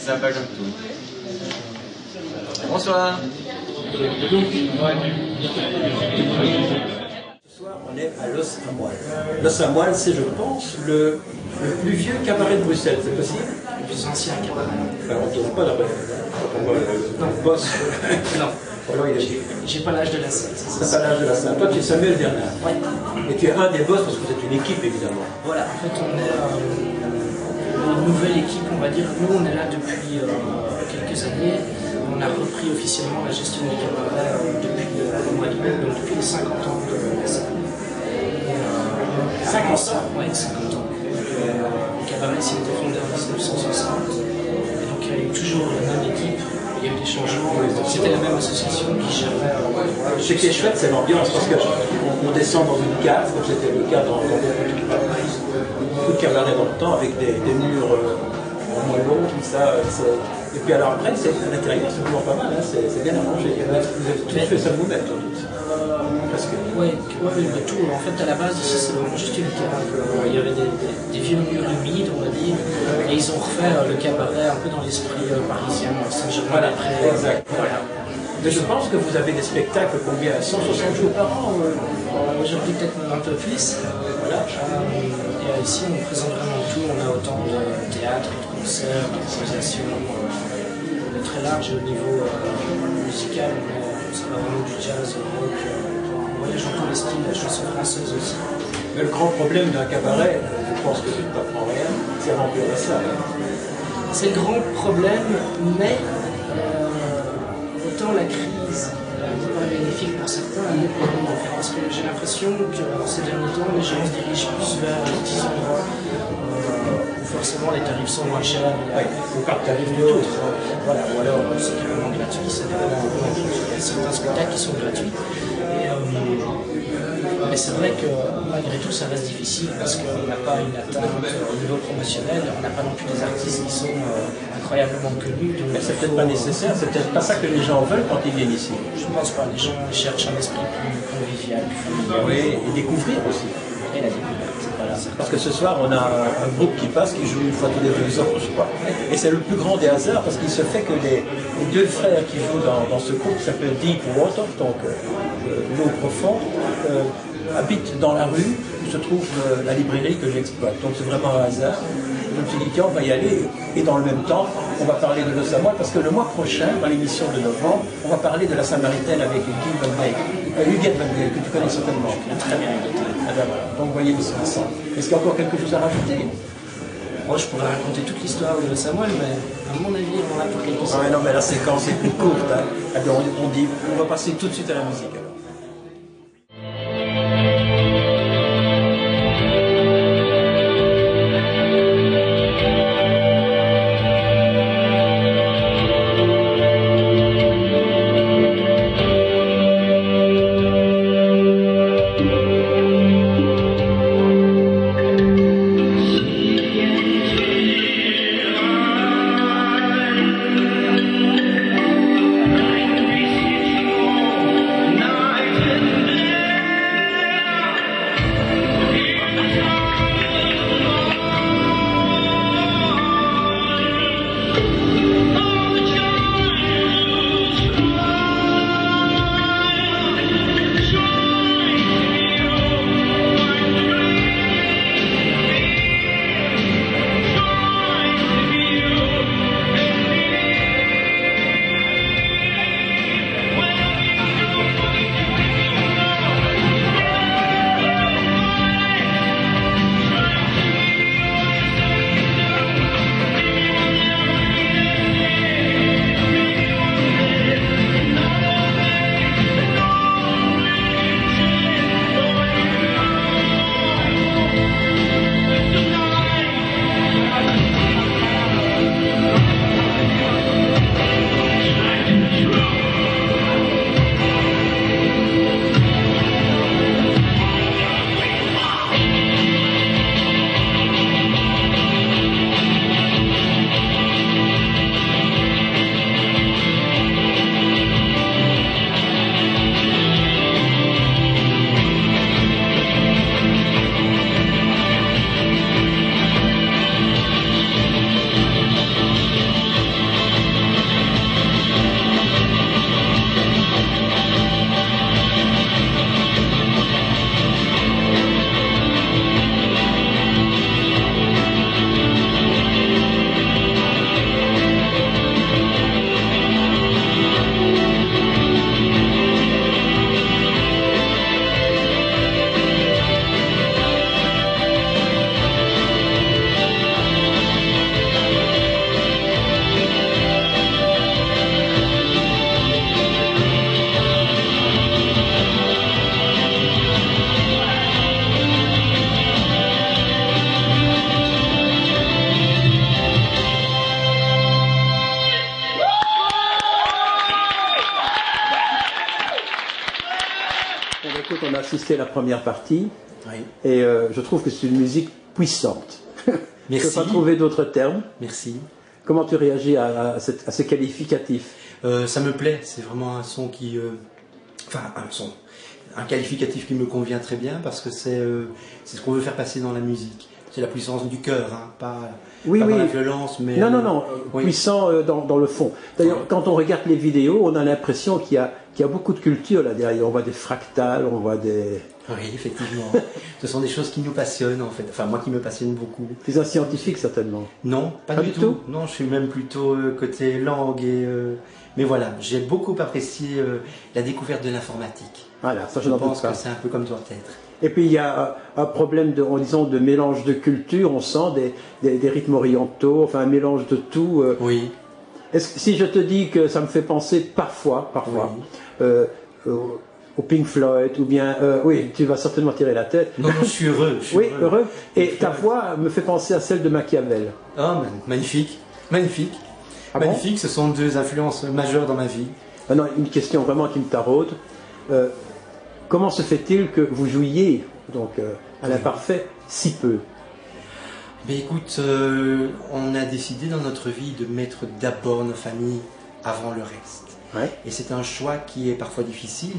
Ça va pas comme tout. Bonsoir. Ce soir, on est à l'Os à Moelle. L'Os à Moelle, c'est, je pense, le plus vieux cabaret de Bruxelles, c'est possible? Le plus ancien cabaret. Enfin, on ne tourne pas là-bas. On voit le boss. Non. Alors, J'ai pas l'âge de la salle. Tu n'as pas l'âge de la salle. Toi, tu es Samuel Bernard. Oui. Et tu es un des boss parce que vous êtes une équipe, évidemment. Voilà, en fait, on est une nouvelle équipe, on va dire. Nous, on est là depuis quelques années. On a repris officiellement la gestion du cabaret depuis le mois de mai, donc depuis les 50 ans de la salle. 50 ans? Oui, 50 ans. Le cabaret s'est été fondé en 1960. Et donc, il y a eu toujours la même équipe. Il y a eu des changements. C'était la même association qui gérait. Ce qui est chouette, c'est l'ambiance, parce qu'on descend dans une cave, comme c'était le cas dans beaucoup de cabarets dans le temps, avec des murs en moellon, tout ça. Et puis alors après, à l'intérieur, c'est toujours pas mal, hein, c'est bien arrangé. Vous avez tout fait ça vous-même, tout. Oui, tout. En fait, à la base, ici, c'est vraiment juste une cave. Il y avait des vieux murs humides, on va dire, et ils ont refait le cabaret un peu dans l'esprit parisien, Saint-Germain-des-Prés. Voilà, exact. Voilà. Mais je pense que vous avez des spectacles combien? 160 jours par an? Aujourd'hui, peut-être un peu plus. Voilà. Et ici, on présente vraiment tout. On a autant de théâtre, de concerts, d'improvisation. On est très large au niveau musical. Ça va vraiment du jazz, au rock. On voyage dans tous les styles, la chanson française aussi. Mais le grand problème d'un cabaret, je pense que tu ne t'apprends rien, c'est remplir la salle. C'est le grand problème, mais autant la crise n'est pas bénéfique pour certains, elle n'est pas bénéfique. Parce que j'ai l'impression que ces derniers temps, les gens se dirigent plus vers les petits endroits où forcément les tarifs sont moins chers. Oui, ou pas de tarifs du tout. Voilà, ou alors c'est carrément gratuit, ça dépend. Il y a certains spectacles qui sont gratuits. Mais c'est vrai que malgré tout ça reste difficile parce qu'on n'a pas une atteinte au niveau promotionnel, on n'a pas non plus des artistes qui sont incroyablement connus. Mais c'est peut-être pas nécessaire, c'est peut-être pas ça que les gens veulent quand ils viennent ici. Je ne pense pas, les gens cherchent un esprit plus convivial, plus familial. Oui, et découvrir aussi. Et la découverte, voilà. Parce que ce soir, on a un groupe qui passe, qui joue une fois tous les 2 ans, je crois. Et c'est le plus grand des hasards parce qu'il se fait que les 2 frères qui jouent dans ce groupe, qui s'appelle Deep Water, donc l'eau profonde, habitent dans la rue où se trouve la librairie que j'exploite. Donc c'est vraiment un hasard. Je me suis dit, tiens, on va y aller. Et dans le même temps, on va parler de l'Os à Moelle, parce que le mois prochain, dans l'émission de novembre, on va parler de la Samaritaine avec Huguette Van Dijk, que tu connais certainement. Très bien, Ah ben voilà. Donc vous voyez, ils sont ensemble. Est-ce qu'il y a encore quelque chose à rajouter? moi je pourrais raconter toute l'histoire de Samuel, mais à mon avis, on en a pour quelques Ah non, mais la séquence est plus courte. Hein. Alors on va passer tout de suite à la musique. Alors. Now écoute, on a assisté à la première partie, Oui. et je trouve que c'est une musique puissante. Merci. Je ne peux pas trouver d'autres termes. Merci. Comment tu réagis à ce qualificatif? Ça me plaît, c'est vraiment un son qui... Enfin, un qualificatif qui me convient très bien parce que c'est ce qu'on veut faire passer dans la musique. C'est la puissance du cœur, hein, pas la violence, mais... Non, oui. Puissant dans le fond. D'ailleurs, quand on regarde les vidéos, on a l'impression qu'il y a beaucoup de culture là derrière. On voit des fractales, on voit des... Oui, effectivement. Ce sont des choses qui nous passionnent, en fait. Enfin, moi qui me passionne beaucoup. Tu es un scientifique, certainement. Non, pas du tout. Non, je suis même plutôt côté langue et... Mais voilà, j'ai beaucoup apprécié la découverte de l'informatique. Voilà, ça je Je n'en pense doute pas. que c'est un peu comme doit être. Et puis il y a un problème de mélange de culture, on sent des rythmes orientaux, enfin un mélange de tout. Oui. Si je te dis que ça me fait penser parfois, au Pink Floyd, ou bien, oui, tu vas certainement tirer la tête. Non, je suis heureux. Oui, heureux. Et ta voix me fait penser à celle de Machiavel. Ah, magnifique, magnifique. Ah bon? Magnifique, ce sont deux influences majeures dans ma vie. Maintenant, une question vraiment qui me taraude. Comment se fait-il que vous jouiez donc à l'imparfait si peu? Mais écoute, on a décidé dans notre vie de mettre d'abord nos familles avant le reste. Ouais. Et c'est un choix qui est parfois difficile,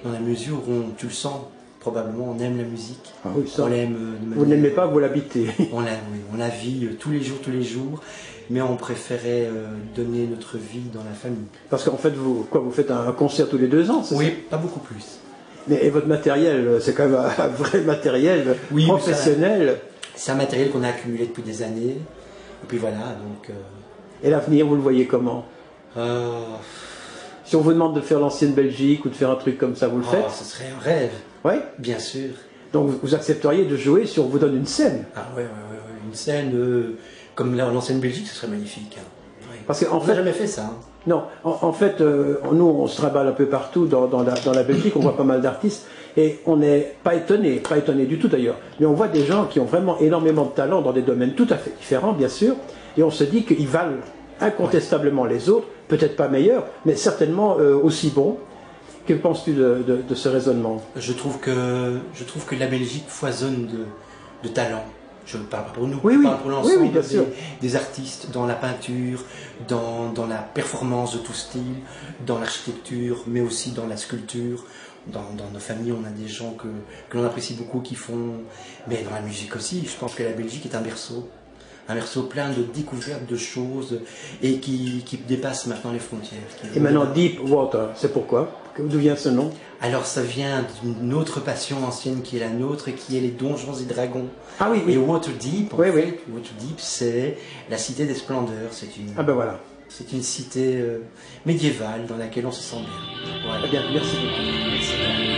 dans la mesure où, tu le sens, probablement on aime la musique. Ah oui, ça. On l'aime. Vous n'aimez pas, vous l'habitez. On la, oui, on la vit tous les jours, mais on préférait donner notre vie dans la famille. Parce qu'en fait, vous faites un concert tous les 2 ans, c'est Oui, ça? pas beaucoup plus. Et votre matériel, c'est quand même un vrai matériel Oui, professionnel. C'est un matériel qu'on a accumulé depuis des années. Et puis voilà, donc... Et l'avenir, vous le voyez comment? euh, Si on vous demande de faire l'ancienne Belgique ou de faire un truc comme ça, vous le faites? ce serait un rêve, Oui. bien sûr. Donc vous accepteriez de jouer si on vous donne une scène? Ah ouais. Une scène comme l'ancienne Belgique, ce serait magnifique. Hein. Ouais. Parce qu'en On n'a fait, jamais fait ça. Hein. non, en fait, nous on se trimballe un peu partout dans la Belgique, on voit pas mal d'artistes et on n'est pas étonné du tout d'ailleurs, mais on voit des gens qui ont vraiment énormément de talent dans des domaines tout à fait différents bien sûr, et on se dit qu'ils valent incontestablement les autres, peut-être pas meilleurs, mais certainement aussi bons. Que penses-tu de ce raisonnement? Je trouve que la Belgique foisonne de talent. Je parle pour nous, Oui, je oui. parle pour l'ensemble Oui, bien sûr. des artistes dans la peinture, dans la performance de tout style, dans l'architecture, mais aussi dans la sculpture. Dans nos familles, on a des gens que l'on apprécie beaucoup qui font... Mais dans la musique aussi, je pense que la Belgique est un berceau plein de découvertes, de choses, et qui dépasse maintenant les frontières. Et maintenant Deep Water, c'est pourquoi? D'où vient ce nom? Alors ça vient d'une autre passion ancienne qui est la nôtre, qui est les donjons et dragons. Ah oui, oui. Et Waterdeep, en Oui, fait, oui. Waterdeep, c'est la cité des splendeurs. Ah ben voilà. C'est une cité médiévale dans laquelle on se sent bien. Voilà. Eh bien, merci beaucoup. Merci.